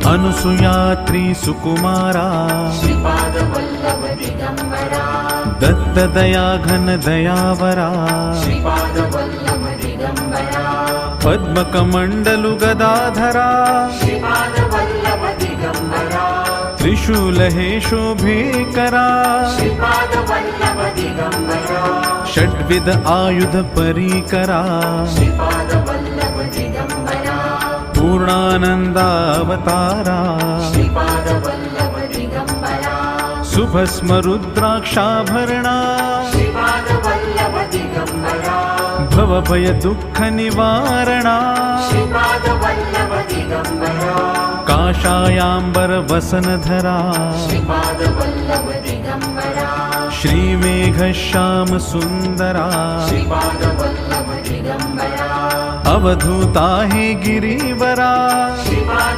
अनुसुयात्री सुकुमारा श्रीपादवल्लभ दिगम्बरा दत्तदया घन दयावरा श्रीपादवल्लभ दिगम्बरा पद्मकमण्डलु गदाधरा श्रीपादवल्लभ दिगम्बरा त्रिशूलहे शोभेकरा श्रीपादवल्लभ दिगम्बरा षड्विध आयुध परीकरा श्रीपादवल्लभ दिगम्बरा पूर्णानन्दावतारा श्रीपादवल्लभ दिगम्बरा सुभस्म रुद्राक्षाभरणा श्रीपादवल्लभ दिगम्बरा भवभय दुःख निवारणा श्रीपादवल्लभ दिगम्बरा काषायाम्बर वसनधरा श्रीपादवल्लभ दिगम्बरा श्रीमेघश्याम सुन्दरा श्रीपादवल्लभ दिगम्बरा अवधूता हे गिरिवरा